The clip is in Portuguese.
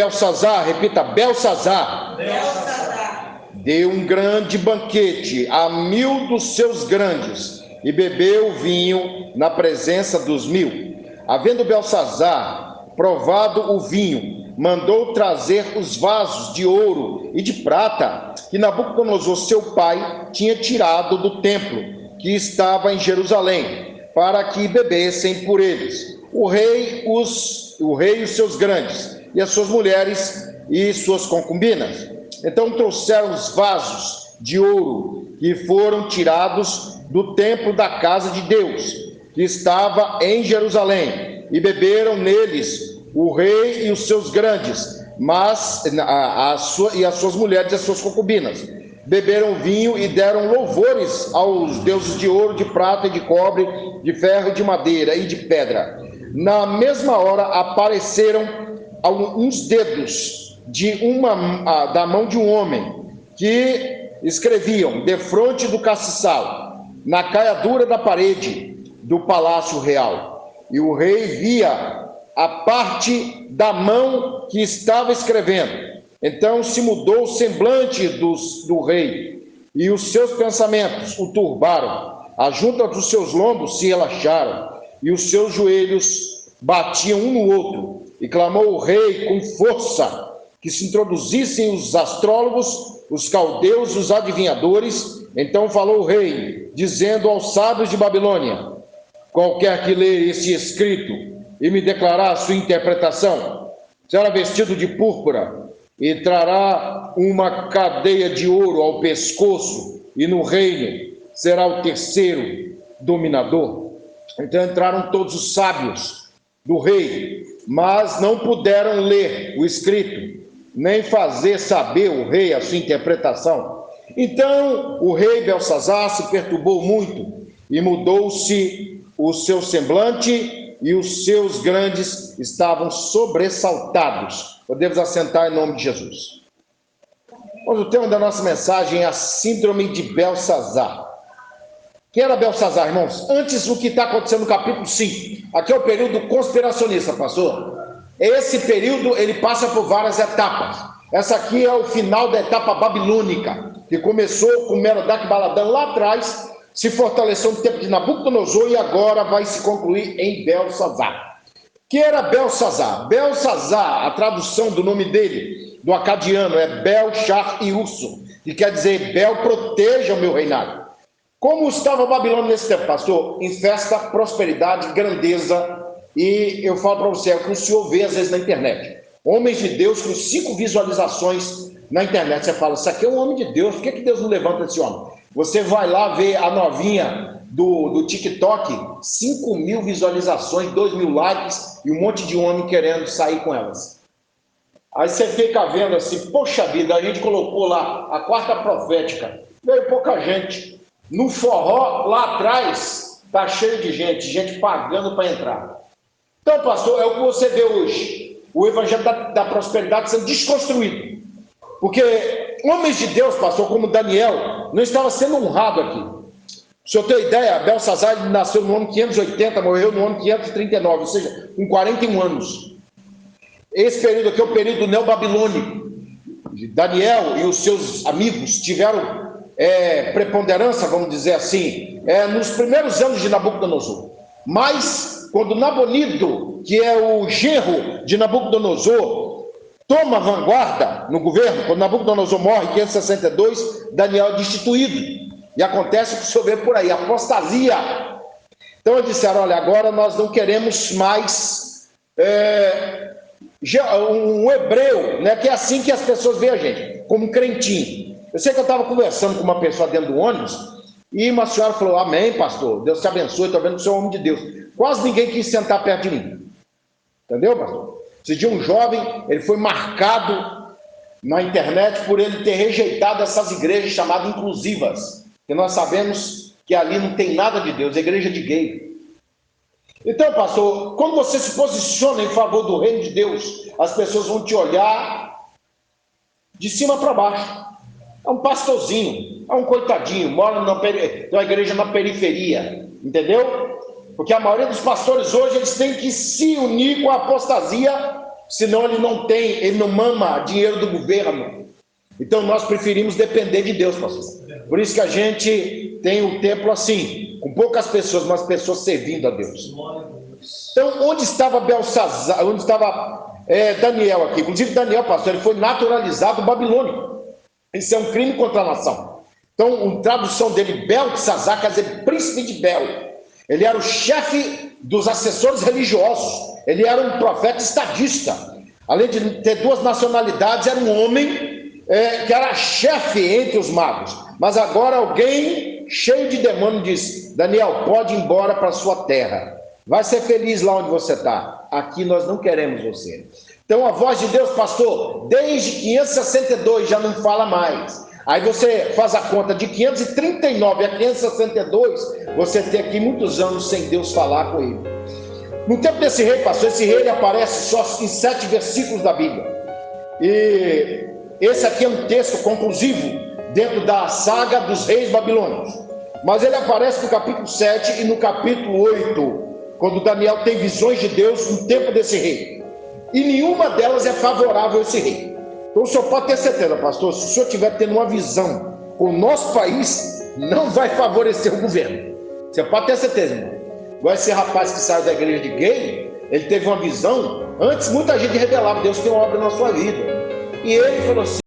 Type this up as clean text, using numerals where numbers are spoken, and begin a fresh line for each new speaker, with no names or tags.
Belsazar, repita, Belsazar, deu um grande banquete a 1000 dos seus grandes, e bebeu vinho na presença dos 1000. Havendo Belsazar provado o vinho, mandou trazer os vasos de ouro e de prata que Nabucodonosor, seu pai, tinha tirado do templo que estava em Jerusalém, para que bebessem por eles. O rei e os seus grandes, e as suas mulheres e suas concubinas. Então trouxeram os vasos de ouro que foram tirados do templo da casa de Deus, que estava em Jerusalém, e beberam neles o rei e os seus grandes, mas as suas mulheres e as suas concubinas. Beberam vinho e deram louvores aos deuses de ouro, de prata e de cobre, de ferro, de madeira e de pedra. Na mesma hora apareceram uns dedos da mão de um homem, que escreviam defronte do castiçal, na caiadura da parede do palácio real. E o rei via a parte da mão que estava escrevendo. Então se mudou o semblante do rei, e os seus pensamentos o turbaram. As juntas dos seus lombos se relaxaram, e os seus joelhos batiam um no outro. E clamou o rei com força que se introduzissem os astrólogos, os caldeus, os adivinhadores. Então falou o rei, dizendo aos sábios de Babilônia: qualquer que lê esse escrito e me declarar a sua interpretação, será vestido de púrpura e trará uma cadeia de ouro ao pescoço, e no reino será o terceiro dominador. Então entraram todos os sábios do rei, mas não puderam ler o escrito, nem fazer saber o rei a sua interpretação. Então o rei Belsazar se perturbou muito, e mudou-se o seu semblante, e os seus grandes estavam sobressaltados. Podemos assentar em nome de Jesus. O tema da nossa mensagem é a síndrome de Belsazar. Quem era Belsazar, irmãos? Antes, o que está acontecendo no capítulo 5. Aqui é o período conspiracionista, pastor. Esse período, ele passa por várias etapas. Essa aqui é o final da etapa babilônica, que começou com Merodach Baladã lá atrás, se fortaleceu no tempo de Nabucodonosor, e agora vai se concluir em Belsazar. Que era Belsazar? Belsazar, a tradução do nome dele, do acadiano, é Bel-Shar-Iusso, que quer dizer: Bel, proteja o meu reinado. Como estava a Babilônia nesse tempo, pastor? Em festa, prosperidade, grandeza. E eu falo para você, é o que o senhor vê às vezes na internet. Homens de Deus com 5 visualizações na internet. Você fala, isso aqui é um homem de Deus, por que Deus não levanta esse homem? Você vai lá ver a novinha do TikTok, 5.000 visualizações, 2.000 likes, e um monte de homem querendo sair com elas. Aí você fica vendo assim, poxa vida, a gente colocou lá a quarta profética, veio pouca gente. No forró, lá atrás, tá cheio de gente pagando para entrar. Então, pastor, é o que você vê hoje, o evangelho da prosperidade sendo desconstruído. Porque homens de Deus, pastor, como Daniel, não estava sendo honrado aqui. O senhor tem ideia, Belsazar nasceu no ano 580, morreu no ano 539, ou seja, com 41 anos. Esse período aqui é o período neobabilônico. Daniel e os seus amigos tiveram preponderância, vamos dizer assim, nos primeiros anos de Nabucodonosor. Mas, quando Nabonido, que é o genro de Nabucodonosor, toma a vanguarda no governo, quando Nabucodonosor morre em 562, Daniel é destituído. E acontece o que o senhor vê por aí, apostasia. Então eles disseram, olha, agora nós não queremos mais um hebreu, né, que é assim que as pessoas veem a gente, como um crentinho. Eu sei que eu estava conversando com uma pessoa dentro do ônibus, e uma senhora falou, amém, pastor, Deus te abençoe, estou vendo que o senhor é homem de Deus. Quase ninguém quis sentar perto de mim. Entendeu, pastor? Esse dia um jovem, ele foi marcado na internet por ele ter rejeitado essas igrejas chamadas inclusivas, que nós sabemos que ali não tem nada de Deus, é igreja de gay. Então, pastor, quando você se posiciona em favor do reino de Deus, as pessoas vão te olhar de cima para baixo. É um pastorzinho, é um coitadinho, mora numa igreja na periferia, entendeu? Porque a maioria dos pastores hoje, eles têm que se unir com a apostasia senão ele não mama dinheiro do governo. Então nós preferimos depender de Deus, pastor. Por isso que a gente tem o templo assim, com poucas pessoas, mas pessoas servindo a Deus. Então, onde estava Belsazar, onde estava Daniel aqui? Inclusive Daniel, pastor, ele foi naturalizado babilônico. Isso é um crime contra a nação. Então, a tradução dele, Belsazar, quer dizer príncipe de Bel. Ele era o chefe dos assessores religiosos. Ele era um profeta estadista. Além de ter duas nacionalidades, era um homem que era chefe entre os magos. Mas agora alguém cheio de demônio diz: Daniel, pode ir embora para sua terra. Vai ser feliz lá onde você está. Aqui nós não queremos você. Então a voz de Deus, pastor, desde 562 já não fala mais. Aí você faz a conta de 539 a 562, você tem aqui muitos anos sem Deus falar com ele. No tempo desse rei, pastor, esse rei ele aparece só em 7 versículos da Bíblia. E esse aqui é um texto conclusivo dentro da saga dos reis babilônicos. Mas ele aparece no capítulo 7 e no capítulo 8, quando Daniel tem visões de Deus no tempo desse rei. E nenhuma delas é favorável a esse rei. Então o senhor pode ter certeza, pastor, se o senhor estiver tendo uma visão com o nosso país, não vai favorecer o governo. Você pode ter certeza, irmão. Igual esse rapaz que saiu da igreja de gay, ele teve uma visão. Antes muita gente revelava: Deus tem uma obra na sua vida. E ele falou assim: